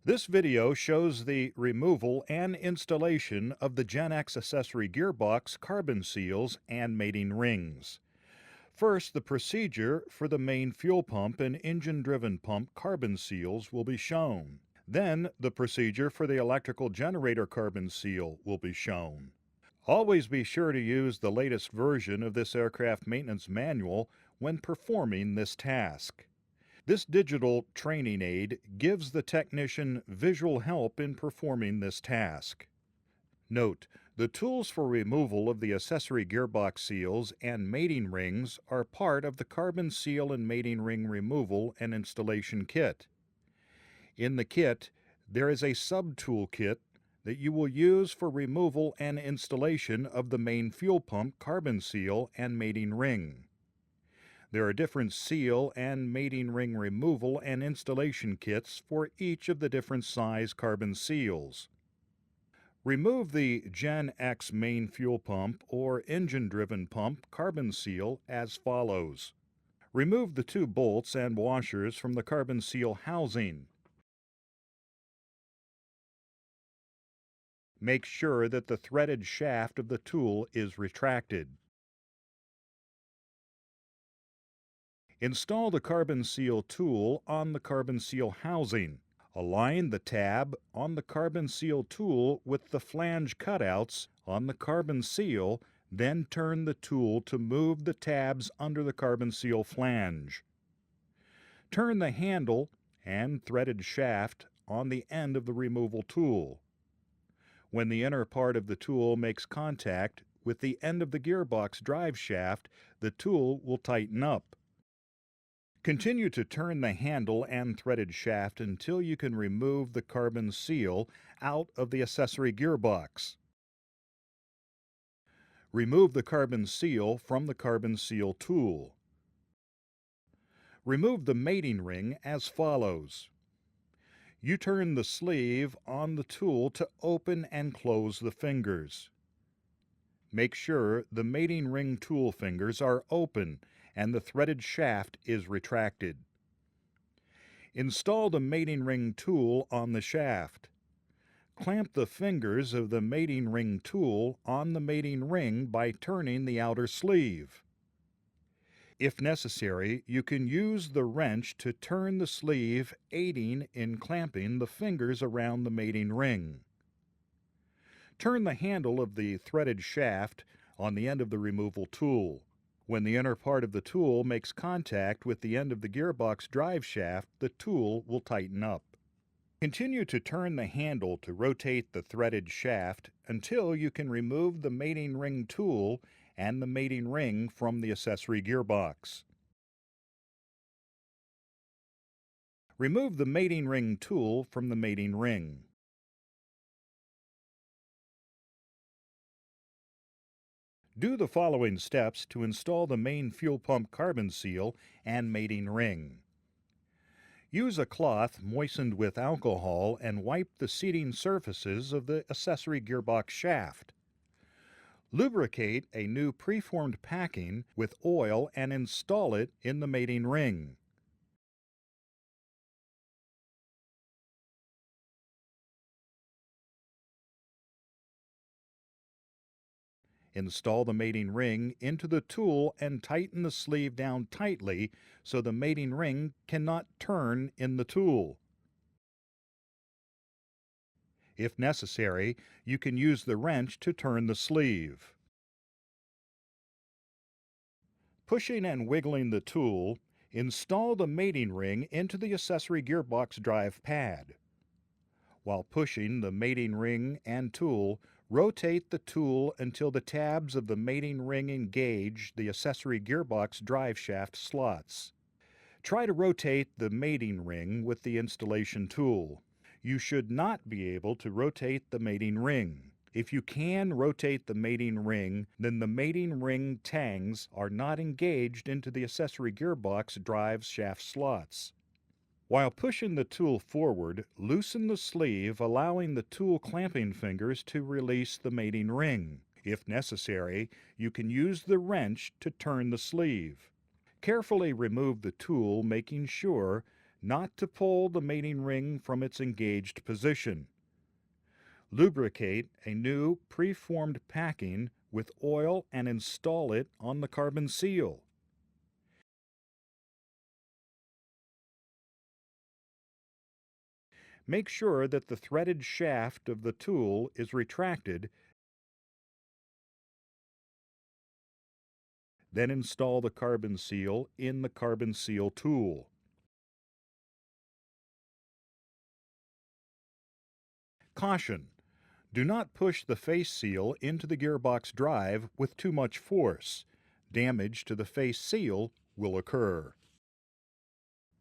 This video shows the removal and installation of the GEnx accessory gearbox, carbon seals, and mating rings. First, the procedure for the main fuel pump and engine-driven pump carbon seals will be shown. Then, the procedure for the electrical generator carbon seal will be shown. Always be sure to use the latest version of this aircraft maintenance manual when performing this task. This digital training aid gives the technician visual help in performing this task. Note, the tools for removal of the accessory gearbox seals and mating rings are part of the carbon seal and mating ring removal and installation kit. In the kit, there is a sub-tool kit that you will use for removal and installation of the main fuel pump carbon seal and mating ring. There are different seal and mating ring removal and installation kits for each of the different size carbon seals. Remove the GEnx main fuel pump or engine-driven pump carbon seal as follows. Remove the two bolts and washers from the carbon seal housing. Make sure that the threaded shaft of the tool is retracted. Install the carbon seal tool on the carbon seal housing. Align the tab on the carbon seal tool with the flange cutouts on the carbon seal, then turn the tool to move the tabs under the carbon seal flange. Turn the handle and threaded shaft on the end of the removal tool. When the inner part of the tool makes contact with the end of the gearbox drive shaft, the tool will tighten up. Continue to turn the handle and threaded shaft until you can remove the carbon seal out of the accessory gearbox. Remove the carbon seal from the carbon seal tool. Remove the mating ring as follows. You turn the sleeve on the tool to open and close the fingers. Make sure the mating ring tool fingers are open and the threaded shaft is retracted. Install the mating ring tool on the shaft. Clamp the fingers of the mating ring tool on the mating ring by turning the outer sleeve. If necessary, you can use the wrench to turn the sleeve, aiding in clamping the fingers around the mating ring. Turn the handle of the threaded shaft on the end of the removal tool. When the inner part of the tool makes contact with the end of the gearbox drive shaft, the tool will tighten up. Continue to turn the handle to rotate the threaded shaft until you can remove the mating ring tool and the mating ring from the accessory gearbox. Remove the mating ring tool from the mating ring. Do the following steps to install the main fuel pump carbon seal and mating ring. Use a cloth moistened with alcohol and wipe the seating surfaces of the accessory gearbox shaft. Lubricate a new preformed packing with oil and install it in the mating ring. Install the mating ring into the tool and tighten the sleeve down tightly so the mating ring cannot turn in the tool. If necessary, you can use the wrench to turn the sleeve. Pushing and wiggling the tool, install the mating ring into the accessory gearbox drive pad. While pushing the mating ring and tool, rotate the tool until the tabs of the mating ring engage the accessory gearbox drive shaft slots. Try to rotate the mating ring with the installation tool. You should not be able to rotate the mating ring. If you can rotate the mating ring, then the mating ring tangs are not engaged into the accessory gearbox drive shaft slots. While pushing the tool forward, loosen the sleeve, allowing the tool clamping fingers to release the mating ring. If necessary, you can use the wrench to turn the sleeve. Carefully remove the tool, making sure not to pull the mating ring from its engaged position. Lubricate a new preformed packing with oil and install it on the carbon seal. Make sure that the threaded shaft of the tool is retracted, then install the carbon seal in the carbon seal tool. Caution! Do not push the face seal into the gearbox drive with too much force. Damage to the face seal will occur.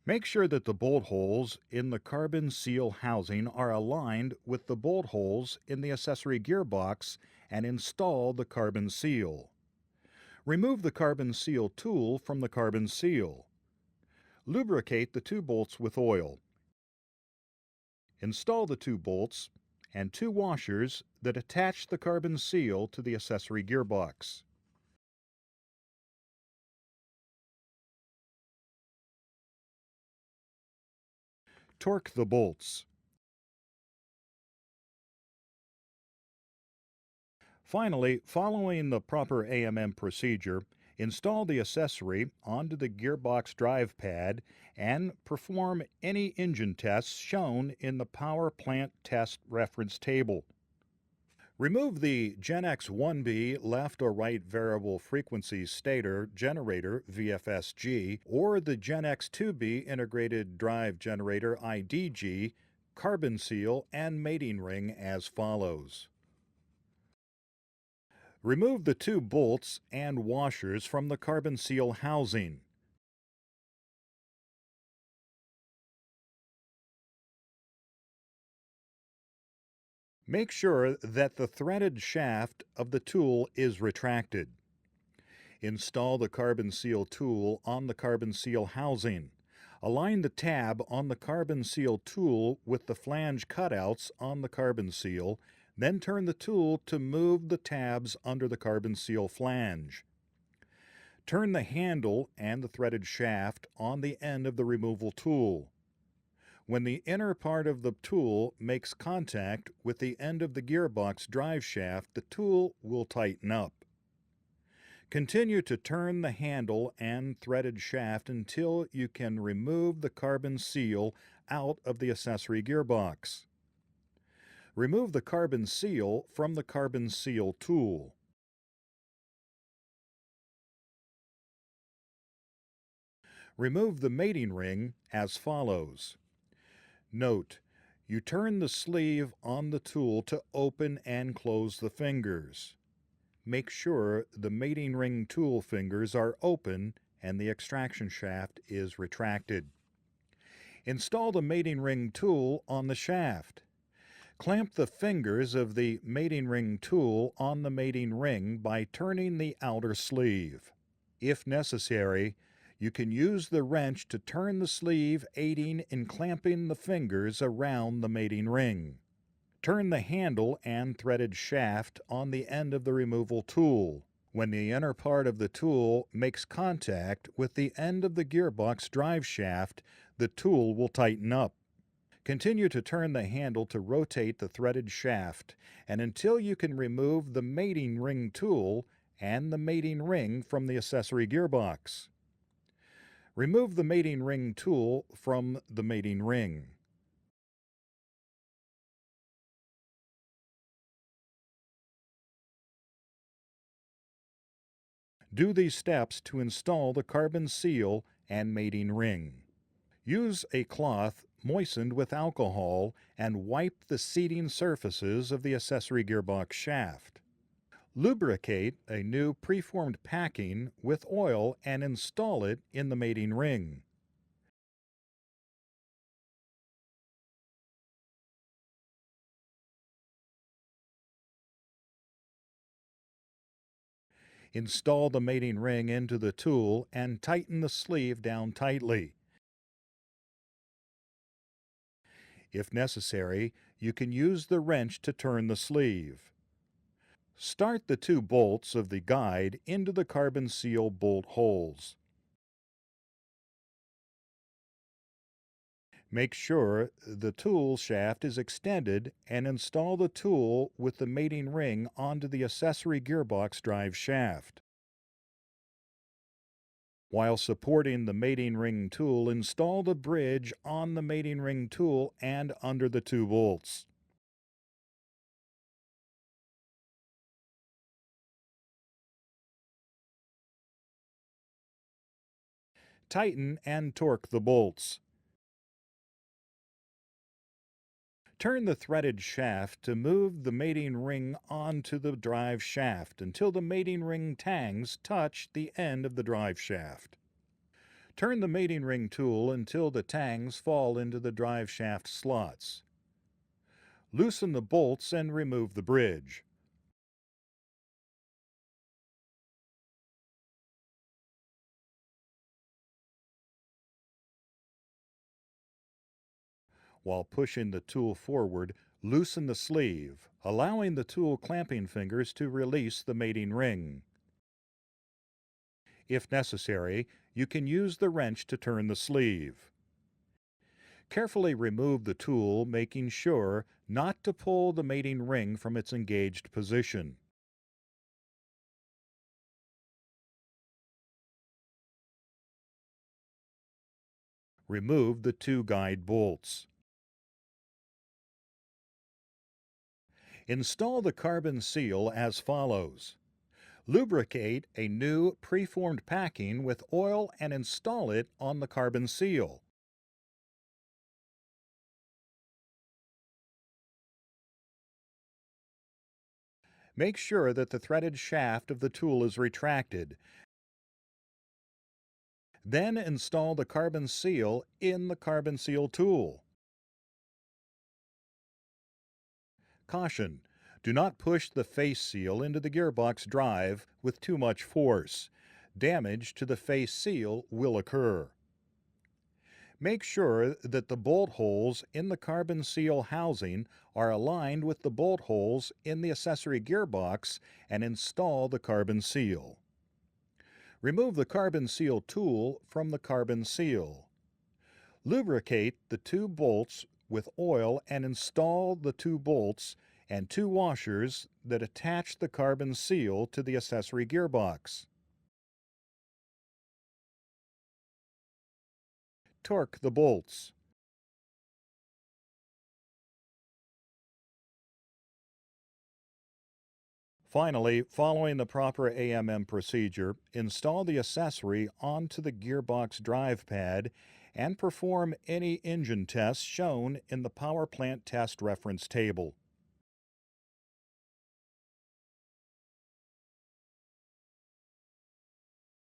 Make sure that the bolt holes in the carbon seal housing are aligned with the bolt holes in the accessory gearbox and install the carbon seal. Remove the carbon seal tool from the carbon seal. Lubricate the two bolts with oil. Install the two bolts and two washers that attach the carbon seal to the accessory gearbox. Torque the bolts. Finally, following the proper AMM procedure, install the accessory onto the gearbox drive pad and perform any engine tests shown in the power plant test reference table. Remove the GEnx 1B left or right variable frequency stator generator VFSG or the GEnx 2B integrated drive generator IDG, carbon seal, and mating ring as follows. Remove the two bolts and washers from the carbon seal housing. Make sure that the threaded shaft of the tool is retracted. Install the carbon seal tool on the carbon seal housing. Align the tab on the carbon seal tool with the flange cutouts on the carbon seal, then turn the tool to move the tabs under the carbon seal flange. Turn the handle and the threaded shaft on the end of the removal tool. When the inner part of the tool makes contact with the end of the gearbox drive shaft, the tool will tighten up. Continue to turn the handle and threaded shaft until you can remove the carbon seal out of the accessory gearbox. Remove the carbon seal from the carbon seal tool. Remove the mating ring as follows. Note: you turn the sleeve on the tool to open and close the fingers. Make sure the mating ring tool fingers are open and the extraction shaft is retracted. Install the mating ring tool on the shaft. Clamp the fingers of the mating ring tool on the mating ring by turning the outer sleeve. If necessary, you can use the wrench to turn the sleeve, aiding in clamping the fingers around the mating ring. Turn the handle and threaded shaft on the end of the removal tool. When the inner part of the tool makes contact with the end of the gearbox drive shaft, the tool will tighten up. Continue to turn the handle to rotate the threaded shaft, and until you can remove the mating ring tool and the mating ring from the accessory gearbox. Remove the mating ring tool from the mating ring. Do these steps to install the carbon seal and mating ring. Use a cloth moistened with alcohol and wipe the seating surfaces of the accessory gearbox shaft. Lubricate a new preformed packing with oil and install it in the mating ring. Install the mating ring into the tool and tighten the sleeve down tightly. If necessary, you can use the wrench to turn the sleeve. Start the two bolts of the guide into the carbon seal bolt holes. Make sure the tool shaft is extended and install the tool with the mating ring onto the accessory gearbox drive shaft. While supporting the mating ring tool, install the bridge on the mating ring tool and under the two bolts. Tighten and torque the bolts. Turn the threaded shaft to move the mating ring onto the drive shaft until the mating ring tangs touch the end of the drive shaft. Turn the mating ring tool until the tangs fall into the drive shaft slots. Loosen the bolts and remove the bridge. While pushing the tool forward, loosen the sleeve, allowing the tool clamping fingers to release the mating ring. If necessary, you can use the wrench to turn the sleeve. Carefully remove the tool, making sure not to pull the mating ring from its engaged position. Remove the two guide bolts. Install the carbon seal as follows. Lubricate a new preformed packing with oil and install it on the carbon seal. Make sure that the threaded shaft of the tool is retracted. Then install the carbon seal in the carbon seal tool. Caution: do not push the face seal into the gearbox drive with too much force. Damage to the face seal will occur. Make sure that the bolt holes in the carbon seal housing are aligned with the bolt holes in the accessory gearbox and install the carbon seal. Remove the carbon seal tool from the carbon seal. Lubricate the two bolts with oil and install the two bolts and two washers that attach the carbon seal to the accessory gearbox. Torque the bolts. Finally, following the proper AMM procedure, install the accessory onto the gearbox drive pad and perform any engine tests shown in the power plant test reference table.